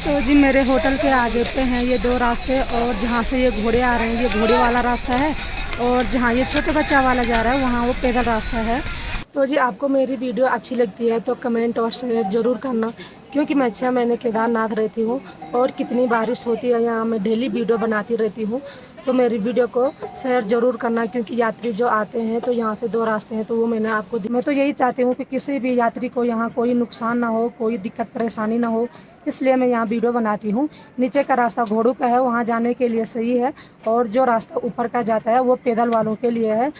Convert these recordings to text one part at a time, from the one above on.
तो जी मेरे होटल के आगे पे हैं ये दो रास्ते, और जहाँ से ये घोड़े आ रहे हैं ये घोड़े वाला रास्ता है, और जहाँ ये छोटे बच्चा वाला जा रहा है वहाँ वो पैदल रास्ता है। तो जी आपको मेरी वीडियो अच्छी लगती है तो कमेंट और शेयर ज़रूर करना, क्योंकि मैं 6 महीने केदारनाथ रहती हूँ और कितनी बारिश होती है यहाँ, मैं डेली वीडियो बनाती रहती हूँ। तो मेरी वीडियो को शेयर ज़रूर करना, क्योंकि यात्री जो आते हैं तो यहाँ से दो रास्ते हैं, तो वो मैंने आपको मैं तो यही चाहती हूँ कि किसी भी यात्री को यहाँ कोई नुकसान ना हो, कोई दिक्कत परेशानी ना हो, इसलिए मैं यहाँ वीडियो बनाती हूँ। नीचे का रास्ता घोड़ों का है, वहाँ जाने के लिए सही है, और जो रास्ता ऊपर का जाता है वो पैदल वालों के लिए है।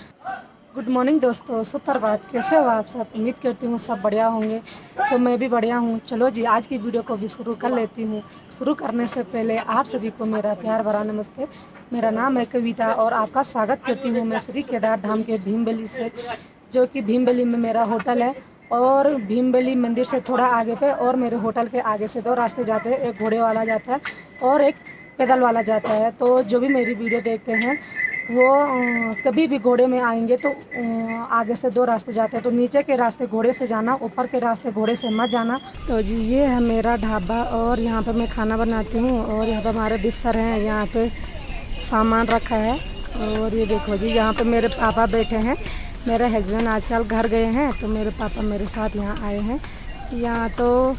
गुड मॉर्निंग दोस्तों, सुप्रभात। कैसे हो आप सब? उम्मीद करती हूँ सब बढ़िया होंगे। तो मैं भी बढ़िया हूँ। चलो जी आज की वीडियो को भी शुरू कर लेती हूँ। शुरू करने से पहले आप सभी को मेरा प्यार भरा नमस्ते। मेरा नाम है कविता और आपका स्वागत करती हूँ मैं श्री केदार धाम के भीमबेली से, जो कि भीमबेली में मेरा होटल है, और भीमबेली मंदिर से थोड़ा आगे पे और मेरे होटल के आगे से दो रास्ते जाते हैं, एक घोड़े वाला जाता है और एक पैदल वाला जाता है। तो जो भी मेरी वीडियो देखते हैं वो कभी भी घोड़े में आएंगे तो आगे से दो रास्ते जाते हैं, तो नीचे के रास्ते घोड़े से जाना, ऊपर के रास्ते घोड़े से मत जाना। तो जी ये है मेरा ढाबा, और यहाँ पे मैं खाना बनाती हूँ, और यहाँ पे हमारे बिस्तर हैं, यहाँ पे सामान रखा है। और ये देखो जी यहाँ पे मेरे पापा बैठे हैं। मेरे हस्बैंड आजकल घर गए हैं, तो मेरे पापा मेरे साथ यहाँ आए हैं। यहाँ तो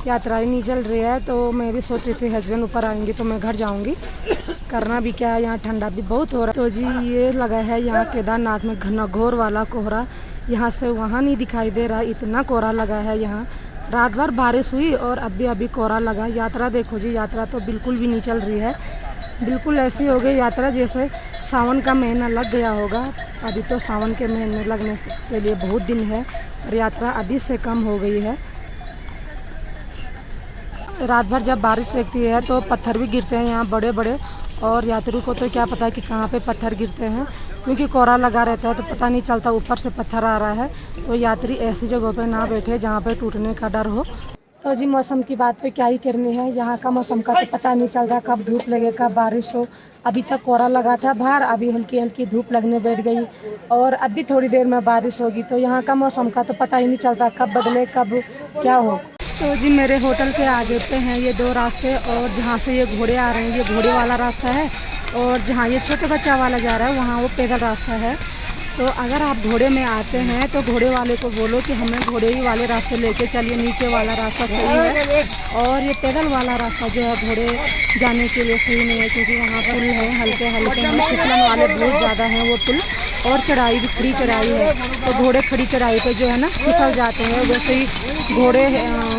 यात्रा ही नहीं चल रही है, तो मैं भी सोच रही थी हस्बैंड ऊपर आएंगे तो मैं घर जाऊंगी। करना भी क्या है, यहाँ ठंडा भी बहुत हो रहा है। तो जी ये लगा है यहाँ केदारनाथ में घनघोर वाला कोहरा, यहाँ से वहाँ नहीं दिखाई दे रहा, इतना कोहरा लगा है यहाँ। रात भर बारिश हुई और अभी कोहरा लगा। यात्रा देखो जी, यात्रा तो बिल्कुल भी नहीं चल रही है, बिल्कुल ऐसी हो गई यात्रा जैसे सावन का महीना लग गया होगा। अभी तो सावन के महीने लगने के लिए बहुत दिन है, और यात्रा अभी से कम हो गई है। रात भर जब बारिश लगती है तो पत्थर भी गिरते हैं यहाँ बड़े बड़े, और यात्रियों को तो क्या पता है कि कहाँ पे पत्थर गिरते हैं, क्योंकि कोहरा लगा रहता है तो पता नहीं चलता ऊपर से पत्थर आ रहा है। तो यात्री ऐसी जगहों पे ना बैठे जहाँ पे टूटने का डर हो। तो जी मौसम की बात पे क्या ही करनी है, यहाँ का मौसम का तो पता नहीं चल रहा कब धूप लगे कब बारिश हो। अभी तक कोहरा लगा था बाहर, अभी हल्की हल्की धूप लगने बैठ गई, और अभी थोड़ी देर में बारिश होगी। तो यहाँ का मौसम का तो पता ही नहीं चलता कब बदले कब क्या हो। तो जी मेरे होटल के आगे पे हैं ये दो रास्ते, और जहाँ से ये घोड़े आ रहे हैं ये घोड़े वाला रास्ता है, और जहाँ ये छोटे बच्चा वाला जा रहा है वहाँ वो पैदल रास्ता है। तो अगर आप घोड़े में आते हैं तो घोड़े वाले को बोलो कि हमें घोड़े ही वाले रास्ते लेके चलिए, नीचे वाला रास्ता सही है, और ये पैदल वाला रास्ता जो है घोड़े जाने के लिए सही नहीं है, क्योंकि वहाँ पुल है, हल्के हल्के हैं, फिसलन वाले बहुत ज़्यादा हैं वो पुल, और चढ़ाई भी खड़ी चढ़ाई है। तो घोड़े खड़ी चढ़ाई पे जो है ना फिसल जाते हैं, वैसे ही घोड़े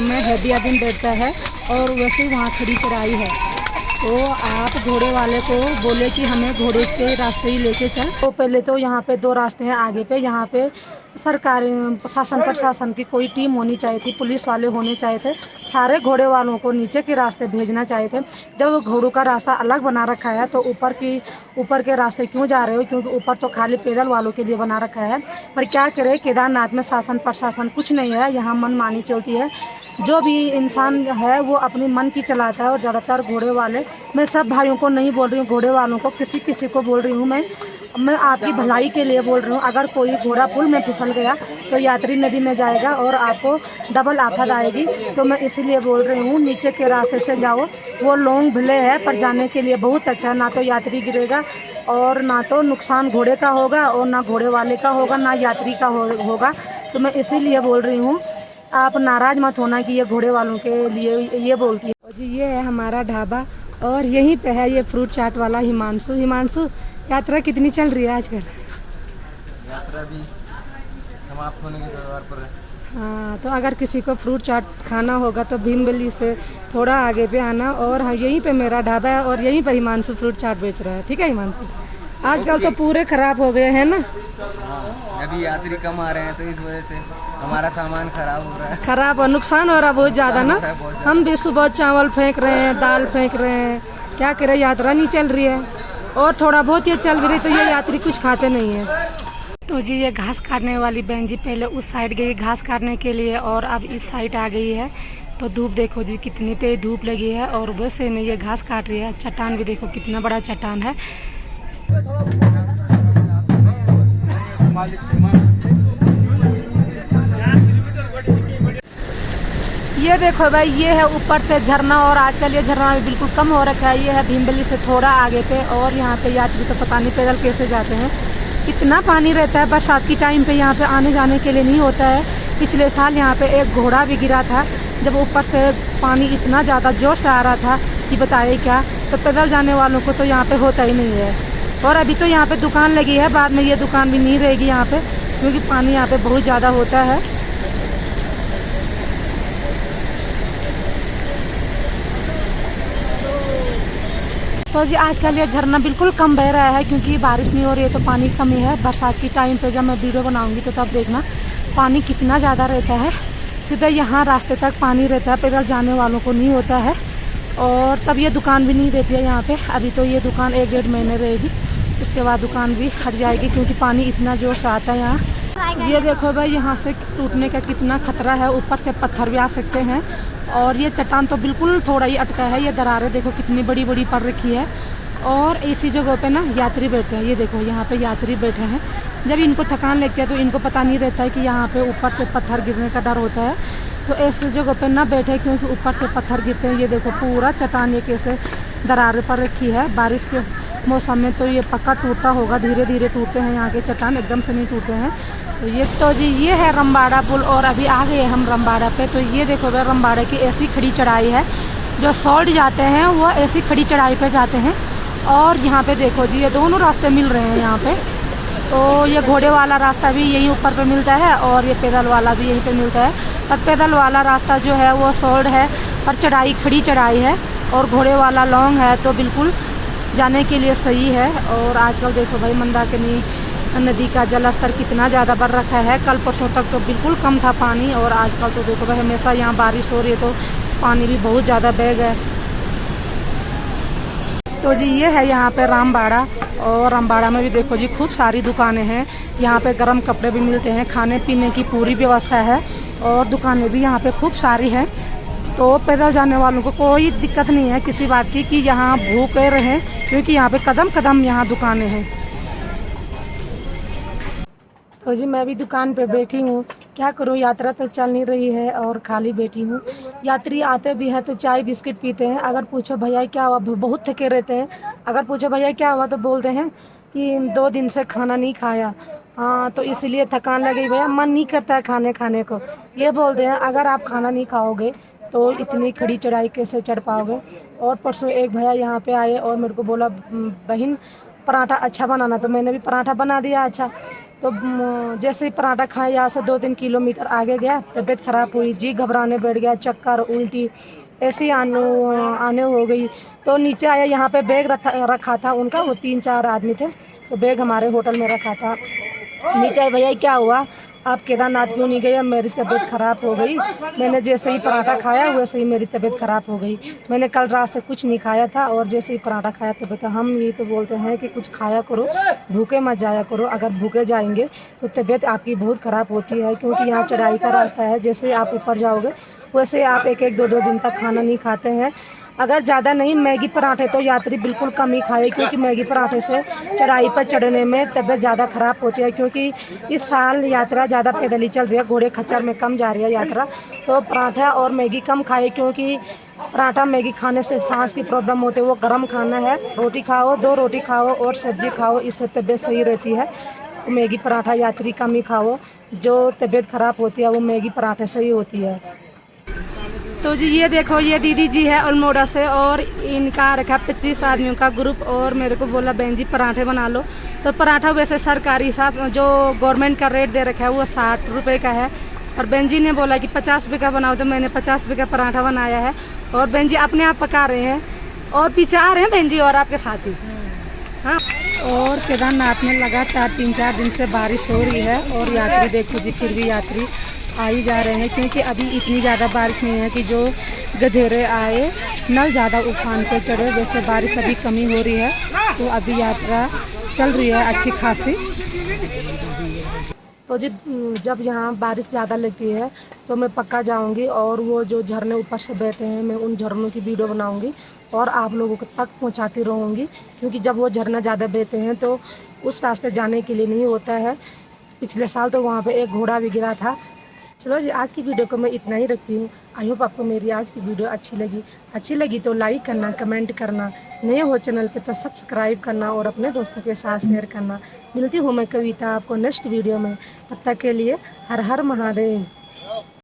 में हैवी आदमी बैठता है, और वैसे ही वहाँ खड़ी चढ़ाई है। तो आप घोड़े वाले को बोले कि हमें घोड़े के रास्ते ही लेके चल। तो पहले तो यहाँ पे दो रास्ते हैं आगे पे, यहाँ पे सरकारी शासन प्रशासन की कोई टीम होनी चाहिए थी, पुलिस वाले होने चाहिए थे, सारे घोड़े वालों को नीचे के रास्ते भेजना चाहिए थे। जब घोड़ों का रास्ता अलग बना रखा है तो ऊपर के रास्ते क्यों जा रहे हो, क्योंकि ऊपर तो खाली पैदल वालों के लिए बना रखा है। पर क्या करे, केदारनाथ में शासन प्रशासन कुछ नहीं है, यहाँ मनमानी चलती है। जो भी इंसान है वो अपनी मन की चलाता है, और ज़्यादातर घोड़े वाले, मैं सब भाइयों को नहीं बोल रही हूँ, घोड़े वालों को किसी को बोल रही हूँ, मैं आपकी भलाई के लिए बोल रही हूँ। अगर कोई घोड़ा पुल में फिसल गया तो यात्री नदी में जाएगा और आपको डबल आफत आएगी। तो मैं इसीलिए बोल रही हूँ नीचे के रास्ते से जाओ, वो लॉन्ग भले है पर जाने के लिए बहुत अच्छा है, ना तो यात्री गिरेगा और ना तो नुकसान घोड़े का होगा, और ना घोड़े वाले का होगा, ना यात्री का होगा। तो मैं इसीलिए बोल रही हूँ, आप नाराज़ मत होना कि ये घोड़े वालों के लिए ये बोलती है। और जी ये है हमारा ढाबा, और यहीं पे है ये फ्रूट चाट वाला हिमांशु। यात्रा कितनी चल रही है आजकल? यात्रा भी समाप्त होने के कगार पर है। हाँ, तो अगर किसी को फ्रूट चाट खाना होगा तो भीमबेली से थोड़ा आगे पे आना, और यहीं पे मेरा ढाबा है, और यहीं पे हिमांशु फ्रूट चाट बेच रहा है। ठीक है हिमांशु? आजकल तो पूरे खराब हो गए हैं ना। हाँ, अभी यात्री कम आ रहे हैं तो इस वजह से हमारा सामान खराब हो रहा है। खराब और नुकसान हो रहा है बहुत ज़्यादा ना। हम भी सुबह चावल फेंक रहे हैं, दाल फेंक रहे हैं, क्या करें, यात्रा नहीं चल रही है, और थोड़ा बहुत ये चल रही तो ये यात्री कुछ खाते नहीं है। तो जी ये घास काटने वाली बहन जी पहले उस साइड गई घास काटने के लिए, और अब इस साइड आ गई है। तो धूप देखो जी कितनी तेज धूप लगी है, और वैसे में ये घास काट रही है। चट्टान भी देखो कितना बड़ा चट्टान है। ये देखो भाई, ये है ऊपर से झरना, और आजकल ये झरना भी बिल्कुल कम हो रखा है। ये है भीमबली से थोड़ा आगे पे, और यहाँ पे यात्री तो पता नहीं पैदल कैसे जाते हैं। इतना पानी रहता है बरसात की टाइम पे, यहाँ पे आने जाने के लिए नहीं होता है। पिछले साल यहाँ पे एक घोड़ा भी गिरा था, जब ऊपर से पानी इतना ज़्यादा जोर से आ रहा था कि बताइए क्या। तो पैदल जाने वालों को तो यहाँ पे होता ही नहीं है। और अभी तो यहाँ पे दुकान लगी है, बाद में ये दुकान भी नहीं रहेगी यहाँ पे, क्योंकि पानी यहाँ पे बहुत ज़्यादा होता है। तो जी आजकल ये झरना बिल्कुल कम बह रहा है, क्योंकि बारिश नहीं हो रही है तो पानी कमी है। बरसात की टाइम पे जब मैं वीडियो बनाऊंगी तो तब देखना पानी कितना ज़्यादा रहता है। सीधा यहाँ रास्ते तक पानी रहता है, पैदल जाने वालों को नहीं होता है। और तब ये दुकान भी नहीं रहती है यहाँ पे। अभी तो ये दुकान 1-1.5 महीने रहेगी, उसके बाद दुकान भी हट जाएगी, क्योंकि पानी इतना जोर से आता है यहाँ। ये देखो भाई, यहाँ से टूटने का कितना खतरा है, ऊपर से पत्थर भी आ सकते हैं। और ये चट्टान तो बिल्कुल थोड़ा ही अटका है, ये दरारें देखो कितनी बड़ी बड़ी पड़ रखी है। और ऐसी जगहों पे ना यात्री बैठते हैं, ये देखो यहाँ पे यात्री बैठे हैं। जब इनको थकान लगती है तो इनको पता नहीं रहता है कि यहाँ पे ऊपर से पत्थर गिरने का डर होता है, तो ऐसी जगह पे ना बैठे, क्योंकि ऊपर से पत्थर गिरते हैं। ये देखो पूरा चट्टान ये कैसे दरारें पर रखी है। बारिश के मौसम में तो ये पक्का टूटता होगा, धीरे धीरे टूटते हैं यहाँ के चट्टान, एकदम से नहीं टूटते हैं। तो जी ये है रमबाड़ा पुल, और अभी आ गए हम रमबाड़ा पे। तो ये देखो भाई, रमबाड़ा की ऐसी खड़ी चढ़ाई है, जो सॉल्ट जाते हैं वो ऐसी खड़ी चढ़ाई पे जाते हैं। और यहाँ पे देखो जी, ये दोनों रास्ते मिल रहे हैं यहाँ पे। तो ये घोड़े वाला रास्ता भी यहीं ऊपर पे मिलता है, और ये पैदल वाला भी यहीं पे मिलता है। पर पैदल वाला रास्ता जो है वो सॉल्ट है, पर चढ़ाई खड़ी चढ़ाई है, और घोड़े वाला लॉन्ग है, तो बिल्कुल जाने के लिए सही है। और आजकल देखो भाई, मंदाकिनी नदी का जल स्तर कितना ज़्यादा बढ़ रखा है। कल परसों तक तो बिल्कुल कम था पानी, और आजकल तो देखो भाई हमेशा यहाँ बारिश हो रही है, तो पानी भी बहुत ज़्यादा बह गया। तो जी ये है यहाँ पे रामबाड़ा, और रामबाड़ा में भी देखो जी खूब सारी दुकानें हैं। यहाँ पे गर्म कपड़े भी मिलते हैं, खाने पीने की पूरी व्यवस्था है, और दुकानें भी यहाँ पे खूब सारी हैं। तो पैदल जाने वालों को कोई दिक्कत नहीं है किसी बात की कि यहाँ भूखे रहें, क्योंकि यहाँ पे कदम कदम यहाँ दुकानें हैं। तो जी मैं भी दुकान पे बैठी हूँ, क्या करूँ, यात्रा तो चल नहीं रही है और खाली बैठी हूँ। यात्री आते भी हैं तो चाय बिस्किट पीते हैं। अगर पूछो भैया क्या हुआ, बहुत थके रहते हैं। अगर पूछो भैया क्या हुआ तो बोलते हैं कि 2 दिन से खाना नहीं खाया, हाँ तो इसलिए थकान लगी भैया, मन नहीं करता है खाने को, ये बोलते हैं। अगर आप खाना नहीं खाओगे तो इतनी खड़ी चढ़ाई कैसे चढ़ पाओगे। और परसों एक भैया यहाँ पे आए और मेरे को बोला, बहन पराठा अच्छा बनाना, तो मैंने भी पराठा बना दिया अच्छा। तो जैसे ही पराठा खाया, यहाँ से 2-3 किलोमीटर आगे गया, तबीयत ख़राब हुई, जी घबराने बैठ गया, चक्कर उल्टी ऐसी आने हो गई। तो नीचे आया, यहाँ पे बैग रखा था उनका, वो 3-4 आदमी थे, तो बैग हमारे होटल में रखा था। नीचे आए, भैया क्या हुआ, आप केदारनाथ क्यों नहीं गए, मेरी तबीयत ख़राब हो गई। मैंने जैसे ही पराठा खाया वैसे ही मेरी तबीयत ख़राब हो गई। मैंने कल रात से कुछ नहीं खाया था, और जैसे ही पराठा खाया तबीयत, हम ये तो बोलते हैं कि कुछ खाया करो, भूखे मत जाया करो। अगर भूखे जाएंगे तो तबीयत आपकी बहुत ख़राब होती है, क्योंकि यहाँ चढ़ाई का रास्ता है। जैसे आप ऊपर जाओगे वैसे आप 1-2 दिन तक खाना नहीं खाते हैं। अगर ज़्यादा नहीं, मैगी पराठे तो यात्री बिल्कुल कम ही खाए, क्योंकि मैगी पराठे से चढ़ाई पर चढ़ने में तबीयत ज़्यादा ख़राब होती है। क्योंकि इस साल यात्रा ज़्यादा पैदल ही चल रही है, घोड़े खच्चर में कम जा रही है यात्रा। तो पराठा और मैगी कम खाए, क्योंकि पराठा मैगी खाने से सांस की प्रॉब्लम होती है। वो गर्म खाना है, रोटी खाओ, 2 रोटी खाओ और सब्जी खाओ, इससे तबीयत सही रहती है। तो मैगी पराठा यात्री कम ही खाओ, जो तबीयत ख़राब होती है वो मैगी पराठे से ही होती है। तो जी ये देखो, ये दीदी जी है अल्मोड़ा से, और इनका रखा 25 आदमियों का ग्रुप, और मेरे को बोला बहन जी पराठे बना लो। तो पराठा वैसे सरकारी हिसाब जो गवर्नमेंट का रेट दे रखा है वो 60 रुपये का है, और बहन जी ने बोला कि 50 रुपये का बनाओ, तो मैंने 50 रुपये का पराठा बनाया है। और बहन जी अपने आप पका रहे हैं, और पीछे आ रहे हैं बहन जी और आपके साथी। हाँ, और केदारनाथ में लगातार 3-4 दिन से बारिश हो रही है, और यात्री देखो जी फिर भी यात्री आ ही जा रहे हैं, क्योंकि अभी इतनी ज़्यादा बारिश नहीं है कि जो गधेरे आए, नल ज़्यादा उफान पे चढ़े। वैसे बारिश अभी कमी हो रही है, तो अभी यात्रा चल रही है अच्छी खासी। तो जी जब यहाँ बारिश ज़्यादा लगती है तो मैं पक्का जाऊँगी, और वो जो झरने ऊपर से बहते हैं मैं उन झरनों की वीडियो बनाऊँगी और आप लोगों को तक पहुँचाती रहूँगी। क्योंकि जब वो झरना ज़्यादा बहते हैं तो उस रास्ते जाने के लिए नहीं होता है। पिछले साल तो वहाँ पे एक घोड़ा भी गिरा था। चलो जी आज की वीडियो को मैं इतना ही रखती हूँ। आई होप आपको मेरी आज की वीडियो अच्छी लगी तो लाइक करना, कमेंट करना, नए हो चैनल पे तो सब्सक्राइब करना और अपने दोस्तों के साथ शेयर करना। मिलती हूँ मैं कविता आपको नेक्स्ट वीडियो में, तब तक के लिए हर हर महादेव।